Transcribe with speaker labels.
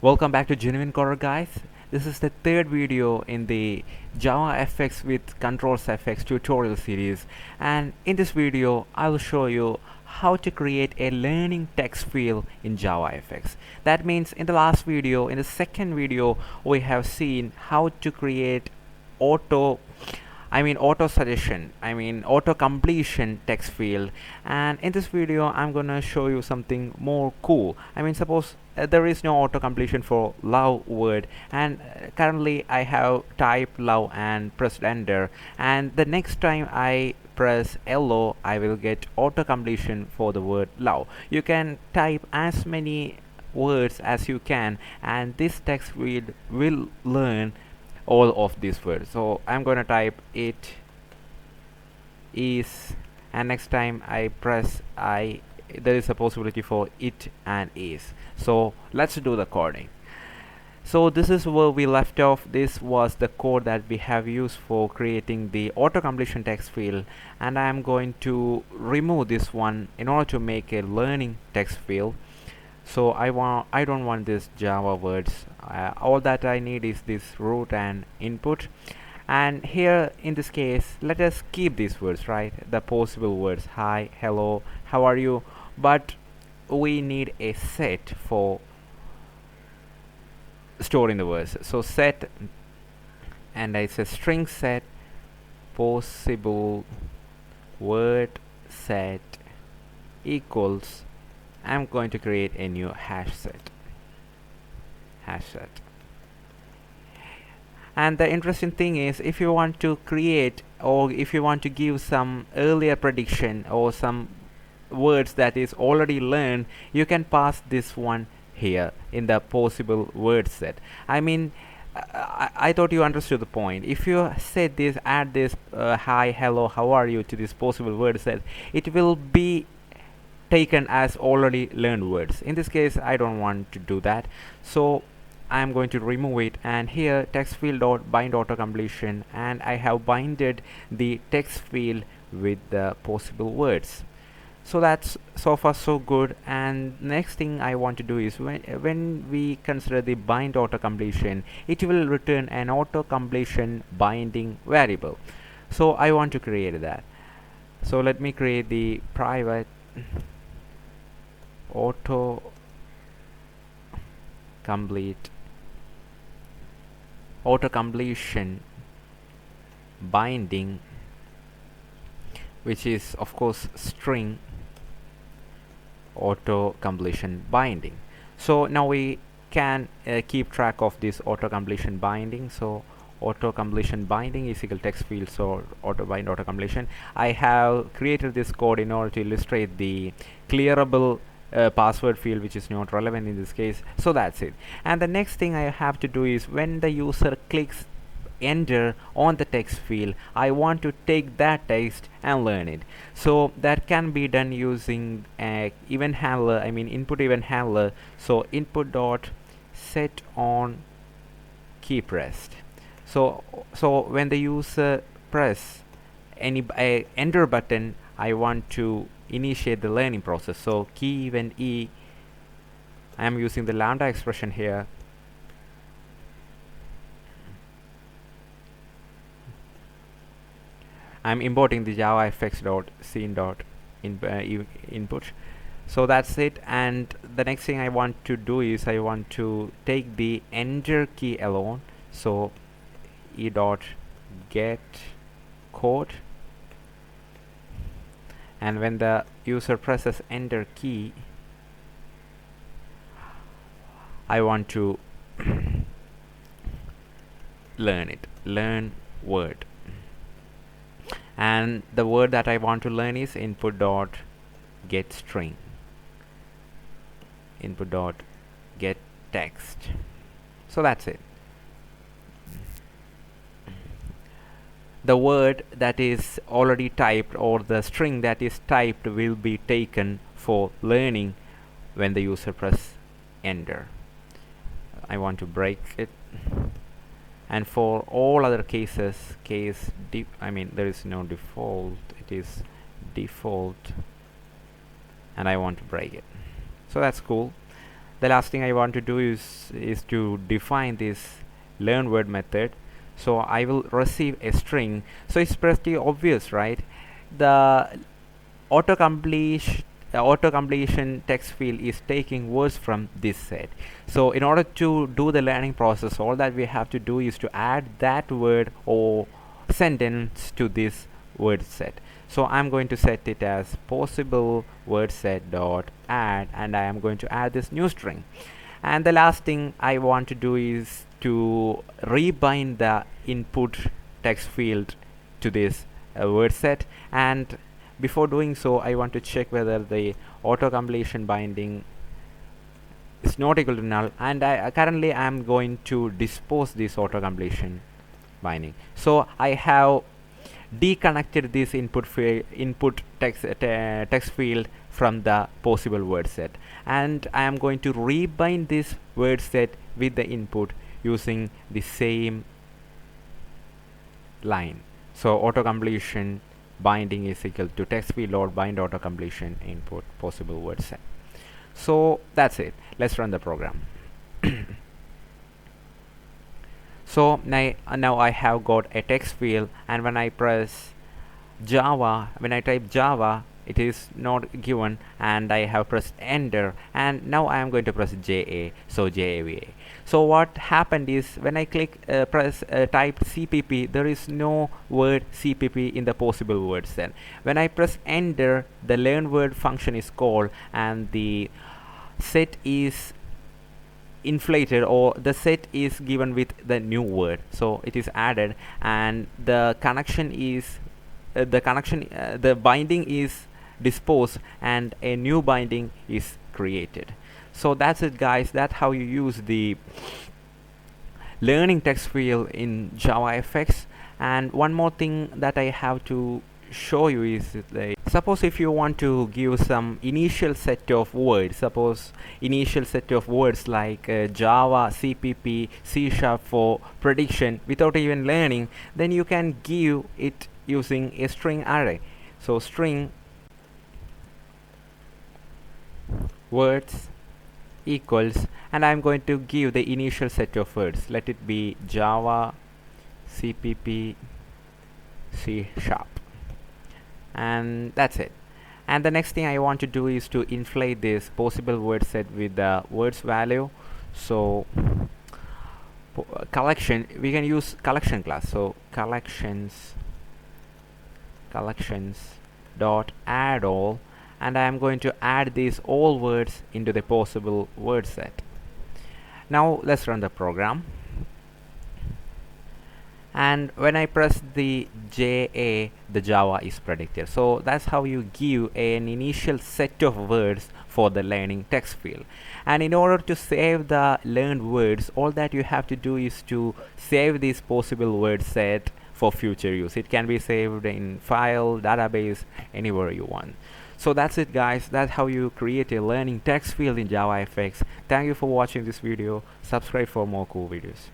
Speaker 1: Welcome back to Genuine Coder, guys. This is the third video in the JavaFX with ControlsFX tutorial series, and in this video I will show you how to create a learning text field in JavaFX. That means in the last video, in the second video, we have seen how to create auto auto completion text field, and in this video I'm gonna show you something more cool. Suppose there is no auto completion for love word, and currently I have typed love and pressed enter, and the next time I press LO I will get auto completion for the word love. You can type as many words as you can, and this text field will learn all of these words. So I'm gonna type it is, and next time I press there is a possibility for it and is. So let's do the coding. So this is where we left off. This was the code that we have used for creating the auto completion text field, and I am going to remove this one in order to make a learning text field. So I don't want this Java words. All that I need is this root and input, and here in this case let us keep these words, right? The possible words hi, hello, how are you, but we need a set for storing the words. So set, and it's a string set possible word set equals, I'm going to create a new hash set. And the interesting thing is, if you want to create, or if you want to give some earlier prediction or some words that is already learned, you can pass this one here in the possible word set. I thought you understood the point. If you set this, add this hi, hello, how are you to this possible word set, it will be taken as already learned words. In this case I don't want to do that, so I'm going to remove it, and here TextField.bind auto completion, and I have binded the text field with the possible words. So that's so far so good. And next thing I want to do is, when we consider the bind auto completion, it will return an auto completion binding variable. So I want to create that. So let me create the private auto completion binding, which is of course string auto completion binding. So now we can keep track of this auto completion binding. So auto completion binding is equal text field, so auto bind auto completion. I have created this code in order to illustrate the clearable password field, which is not relevant in this case. So that's it. And the next thing I have to do is, when the user clicks enter on the text field, I want to take that text and learn it. So that can be done using event handler, input event handler. So input dot set on key pressed. So when the user press any enter button, I want to initiate the learning process. So key event E, I am using the lambda expression here. I'm importing the JavaFX.scene.input. So that's it. And the next thing I want to do is, I want to take the enter key alone. So e dot get code, and when the user presses enter key, I want to learn word, and the word that I want to learn is input dot get string, input dot get text. So that's it. The word that is already typed, or the string that is typed, will be taken for learning when the user press enter. I want to break it, and for all other cases, there is no default, it is default, and I want to break it. So that's cool. the last thing I want to do is to define this learn word method. So I will receive a string. So it's pretty obvious, right? The auto-completion text field is taking words from this set. So in order to do the learning process, all that we have to do is to add that word or sentence to this word set. So I'm going to set it as possible word set dot add, and I am going to add this new string. And the last thing I want to do is to rebind the input text field to this word set. And before doing so, I want to check whether the auto-completion binding is not equal to null, and currently I am going to dispose this auto-completion binding. So I have deconnected this input text field from the possible word set, and I am going to rebind this word set with the input using the same line. So auto-completion binding is equal to TextField or bind auto-completion input possible word set. So that's it. Let's run the program. So now I have got a text field, and when I press Java, when I type Java, it is not given, and I have pressed enter, and now I am going to press JA, so JAVA. So what happened is, when I type CPP, there is no word CPP in the possible word set. When I press enter, the learn word function is called, and the set is inflated, or the set is given with the new word, so it is added, and the connection is the binding is disposed, and a new binding is created. So that's it, guys. That's how you use the learning text field in JavaFX. And one more thing that I have to show you is suppose if you want to give some initial set of words, suppose initial set of words like Java, CPP, C# for prediction without even learning, then you can give it using a string array. So string words equals, and I'm going to give the initial set of words. Let it be Java, CPP, C#, and that's it. And the next thing I want to do is to inflate this possible word set with the words value. So collection, we can use collection class. So collections dot add all, and I am going to add these all words into the possible word set. Now let's run the program, and when I press the JA, the Java is predicted. So that's how you give an initial set of words for the learning text field. And in order to save the learned words, all that you have to do is to save this possible word set for future use. It can be saved in file, database, anywhere you want. So that's it, guys. That's how you create a learning text field in JavaFX. Thank you for watching this video. Subscribe for more cool videos.